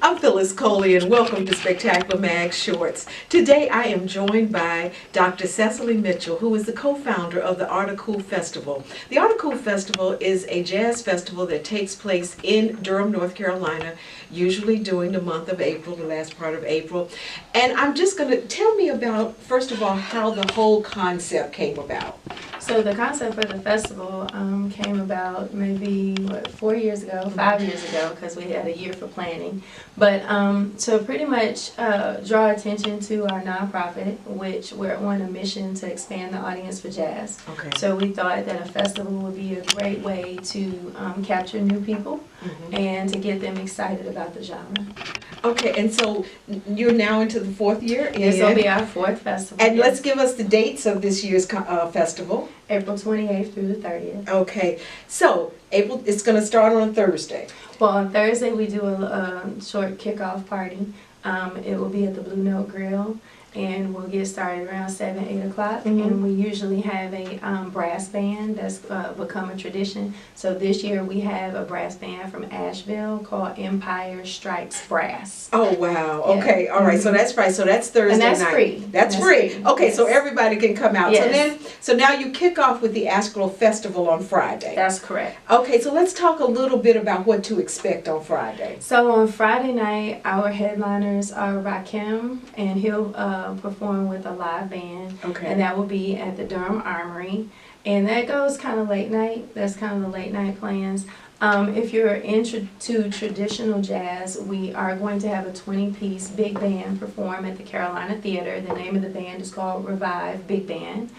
I'm Phyllis Coley and welcome to Spectacular Mag Shorts. Today I am joined by Dr. Cecily Mitchell, who is the co-founder of the Art of Cool Festival. The Art of Cool Festival is a jazz festival that takes place in Durham, North Carolina, usually during the month of April, the last part of April. And I'm just going to tell me about, first of all, how the whole concept came about. So the concept for the festival came about maybe 4 years ago, 5 years ago, because we had a year for planning. But to pretty much draw attention to our nonprofit, which we're on a mission to expand the audience for jazz. Okay. So we thought that a festival would be a great way to capture new people and to get them excited about the genre. Okay, and so you're now into the fourth year? This will be our fourth festival. And let's give us the dates of this year's festival. April 28th through the 30th. Okay, so April, it's going to start on Thursday. Well, on Thursday we do a short kickoff party. It will be at the Blue Note Grill, and we'll get started around 7, 8 o'clock. And we usually have a brass band that's become a tradition. So this year we have a brass band from Asheville called Empire Strikes Brass. Oh, wow. Okay, Yeah. all right. So that's right. So that's Thursday And that's night. free. That's free. Okay, Yes. so everybody can come out. Yes. So now you kick off with the Asheville Festival on Friday. That's correct. Okay, so let's talk a little bit about what to expect on Friday. So on Friday night, our headliners are Rakim, and he'll perform with a live band. Okay. And that will be at the Durham Armory. And that goes kind of late night. That's kind of the late night plans. If you're into traditional jazz, we are going to have a 20-piece big band perform at the Carolina Theater. The name of the band is called Revive Big Band.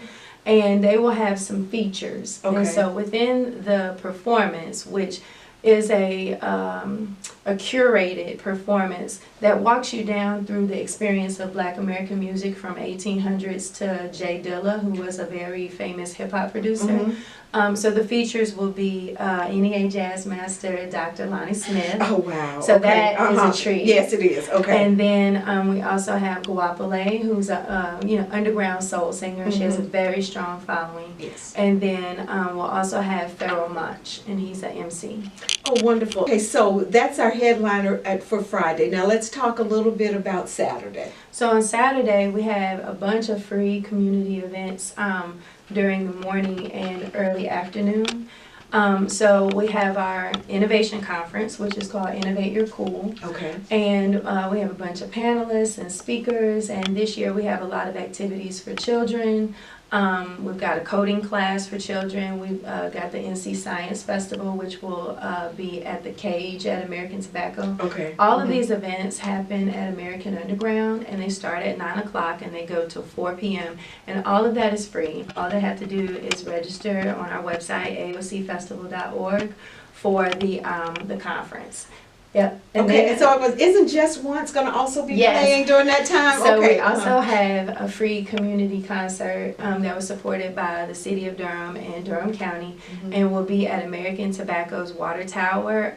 And they will have some features. Okay. And so within the performance, which is a curated performance that walks you down through the experience of Black American music from 1800s to Jay Dilla, who was a very famous hip-hop producer. So the features will be NEA Jazz Master Dr. Lonnie Smith. Oh, wow. So okay. that is a treat. Yes, it is. Okay. And then we also have Guapale, who's a underground soul singer. She has a very strong following. Yes. And then we'll also have Pharoah Monch, and he's an MC. Oh, wonderful. Okay, so that's our headliner for Friday. Now let's talk a little bit about Saturday. So on Saturday, we have a bunch of free community events during the morning and early afternoon. So we have our innovation conference, which is called Innovate Your Cool. Okay. And we have a bunch of panelists and speakers, and this year we have a lot of activities for children. We've got a coding class for children. We've got the NC Science Festival, which will be at the Cage at American Tobacco. Okay. All of these events happen at American Underground, and they start at 9 o'clock and they go till 4 p.m. And all of that is free. All they have to do is register on our website, aocfestival.org, for the conference. Yep. And Okay, then, and so isn't Just Once going to also be Yes. playing during that time? So okay. we also have a free community concert that was supported by the City of Durham and Durham County, and will be at American Tobacco's Water Tower,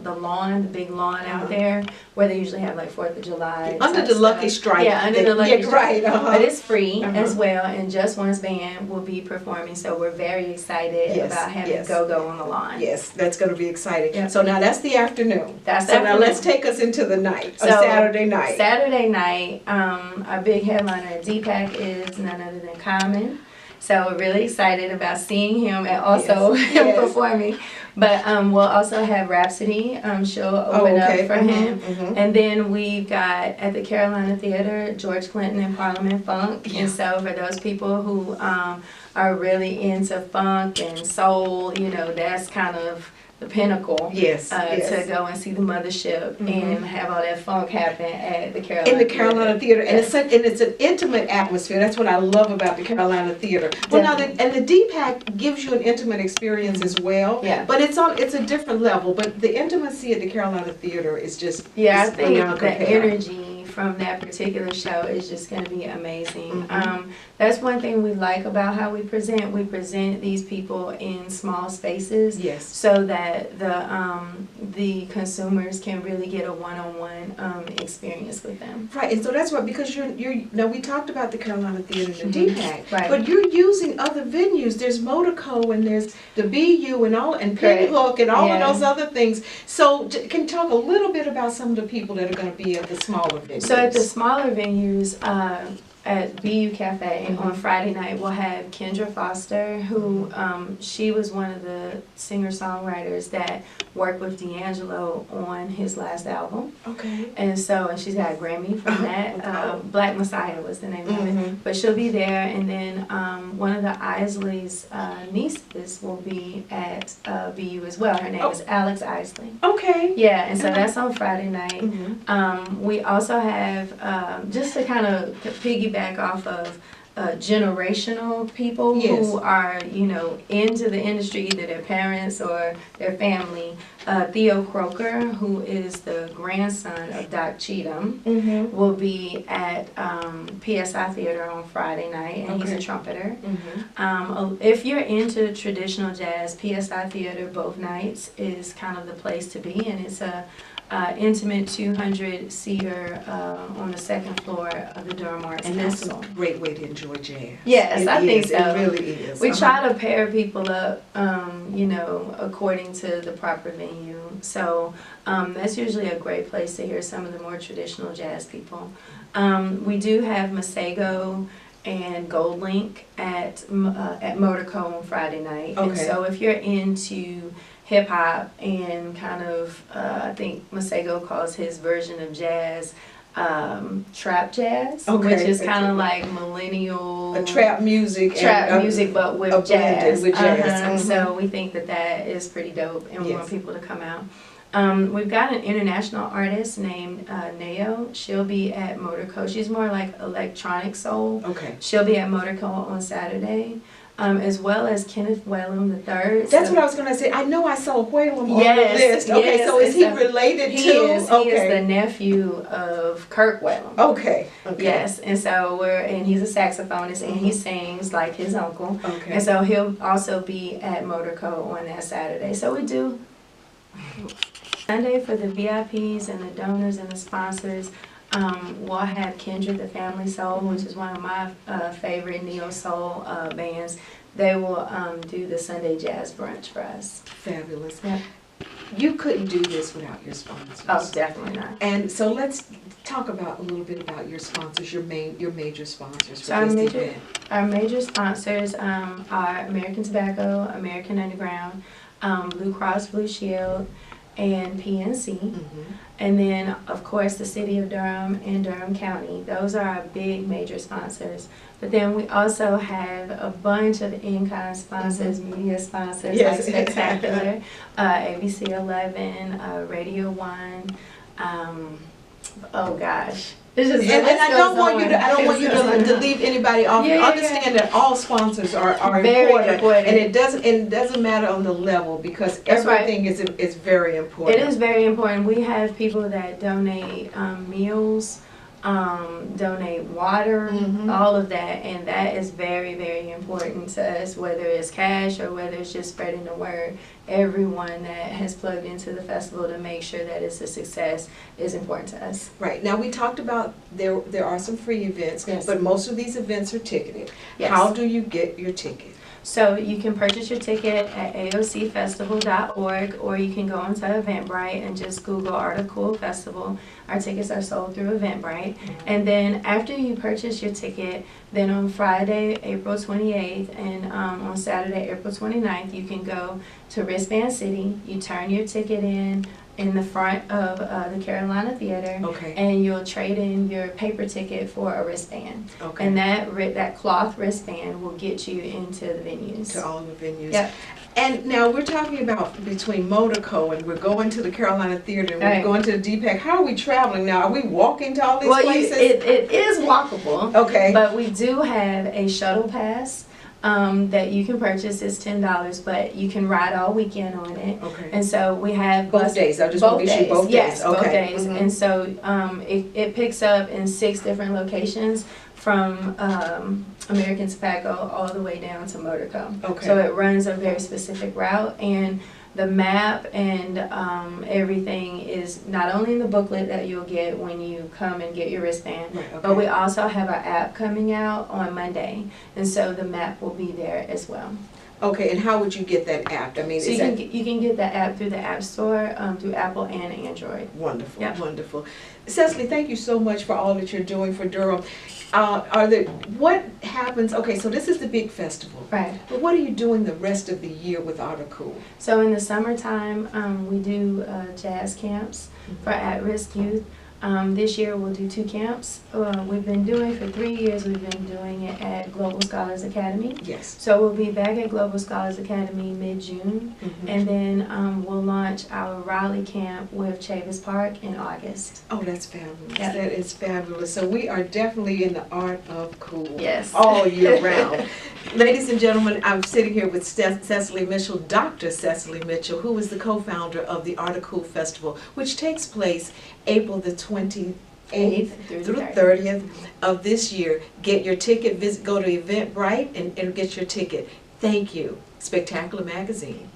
the lawn, the big lawn out there, where they usually have like 4th of July. Under type the Lucky stuff. Strike. Yeah, under the Lucky Strike. Right. But it's free as well, and Just One's band will be performing, so we're very excited Yes, about having yes. Go-Go on the lawn. Yes, that's going to be exciting. Yeah. So now that's the afternoon. That's so now afternoon. let's take us into the night, So, Saturday night. Saturday night, our big headliner at DPAC is none other than Common. So we're really excited about seeing him and also him Yes. performing. But we'll also have Rhapsody. She'll open up for him. And then we've got at the Carolina Theater, George Clinton and Parliament Funk. And so for those people who are really into funk and soul, that's kind of the pinnacle. Yes, To go and see the mothership and have all that funk happen at the Carolina in the Carolina Theater, and Yes. it's an intimate atmosphere. That's what I love about the Carolina Theater. Well, now and the DPAC gives you an intimate experience as well. Yeah. But it's a different level. But the intimacy at the Carolina Theater is just I is think beyond the compare. energy from that particular show is just going to be amazing. That's one thing we like about how we present. We present these people in small spaces, Yes. so that the consumers can really get a one-on-one experience with them. Right, and so that's why, because you're now we talked about the Carolina Theater and the DPAC, Right. but you're using other venues. There's Motorco and there's the BU and all, and Penny Correct. Hook and all Yeah. of those other things. So can you talk a little bit about some of the people that are going to be at the smaller venues? So at the smaller venues, at BU Cafe on Friday night, we'll have Kendra Foster, who she was one of the singer-songwriters that worked with D'Angelo on his last album. Okay. And she's got a Grammy from that. Okay. Black Messiah was the name of it. But she'll be there, and then one of the Isley's nieces will be at BU as well. Her name is Alex Isley. Okay. Yeah, and so that's on Friday night. We also have, just to kind of piggyback off of generational people who are, into the industry, either their parents or their family. Theo Croker, who is the grandson of Doc Cheatham, will be at PSI Theater on Friday night, and he's a trumpeter. If you're into traditional jazz, PSI Theater both nights is kind of the place to be, and it's a intimate 200-seater on the second floor of the Durham Arts And that's a Council. great way to enjoy jazz. Yes, I think so. It really is. We try to pair people up, according to the proper venue. So that's usually a great place to hear some of the more traditional jazz people. We do have Masego and Gold Link at Motorco on Friday night. Okay. And so if you're into hip hop and kind of, I think Masego calls his version of jazz trap jazz, which is kind of like millennial trap music, but with jazz. With jazz. So we think that is pretty dope, and we want people to come out. We've got an international artist named Neo. She'll be at Motorco. She's more like electronic soul. Okay. She'll be at Motorco on Saturday. As well as Kenneth Whalum III. That's what I was going to say. I know I saw Whalum on the list. Okay, yes, so is he related to? He is the nephew of Kirk Whalum. Okay. Yes, and so he's a saxophonist, and he sings like his uncle. Okay. And so he'll also be at Motorco on that Saturday. So we do Sunday for the VIPs and the donors and the sponsors. We'll have Kindred the Family Soul, which is one of my favorite neo-soul bands. They will do the Sunday Jazz Brunch for us. Fabulous. Yeah. You couldn't do this without your sponsors. Oh, definitely not. And so let's talk about a little bit about your sponsors, your major sponsors for So this event. our major sponsors are American Tobacco, American Underground, Blue Cross Blue Shield, and PNC. And then, of course, the City of Durham and Durham County. Those are our big major sponsors. But then we also have a bunch of in-kind sponsors, media sponsors like Spectacular, ABC 11, Radio 1. Oh gosh. It's just, and I don't want you to leave anybody off. Yeah, Understand that all sponsors are very important, and it doesn't matter on the level, because everything is very important. It is very important. We have people that donate meals, donate water, all of that, and that is very, very important to us, whether it's cash or whether it's just spreading the word. Everyone that has plugged into the festival to make sure that it's a success is important to us. Right. Now, we talked about there are some free events, but most of these events are ticketed. Yes. How do you get your ticket? So you can purchase your ticket at aocfestival.org, or you can go onto Eventbrite and just Google Article Festival. Our tickets are sold through Eventbrite. And then after you purchase your ticket, then on Friday, April 28th, and on Saturday, April 29th, you can go to Wristband City. You turn your ticket in the front of the Carolina Theater, and you'll trade in your paper ticket for a wristband. And that cloth wristband will get you into the venues. To all the venues. Yep. And now we're talking about between Motorco and we're going to the Carolina Theater and we're going to the DPAC. How are we traveling now? Are we walking to all these places? It is walkable. Okay. But we do have a shuttle pass that you can purchase. It's $10, but you can ride all weekend on it. Okay. And so we have Both days. I just want to be sure both days. Yes, okay. both days. Mhm. And so it picks up in 6 different locations from American Tobacco all the way down to Motorco. Okay. So it runs a very specific route, and the map and everything is not only in the booklet that you'll get when you come and get your wristband, Right, okay. but we also have our app coming out on Monday, and so the map will be there as well. Okay, and how would you get that app? I mean, So is you can get the app through the App Store, through Apple and Android. wonderful, Yeah. wonderful. Cecily, thank you so much for all that you're doing for Durham. What happens, okay, so this is the big festival, Right. but what are you doing the rest of the year with Articool? So in the summertime, we do jazz camps for at-risk youth. This year we'll do 2 camps. We've been doing for 3 years. We've been doing it at Global Scholars Academy. Yes. So we'll be back at Global Scholars Academy mid-June, Mhm. and then we'll launch our Raleigh camp with Chavis Park in August. Oh, that's fabulous. Yeah. That is fabulous. So we are definitely in the art of cool. Yes. All year round. Ladies and gentlemen, I'm sitting here with Cecily Mitchell, Dr. Cecily Mitchell, who is the co-founder of the Art of Cool Festival, which takes place April the 28th through 30th of this year. Get your ticket, go to Eventbrite and get your ticket. Thank you. Spectacular Magazine.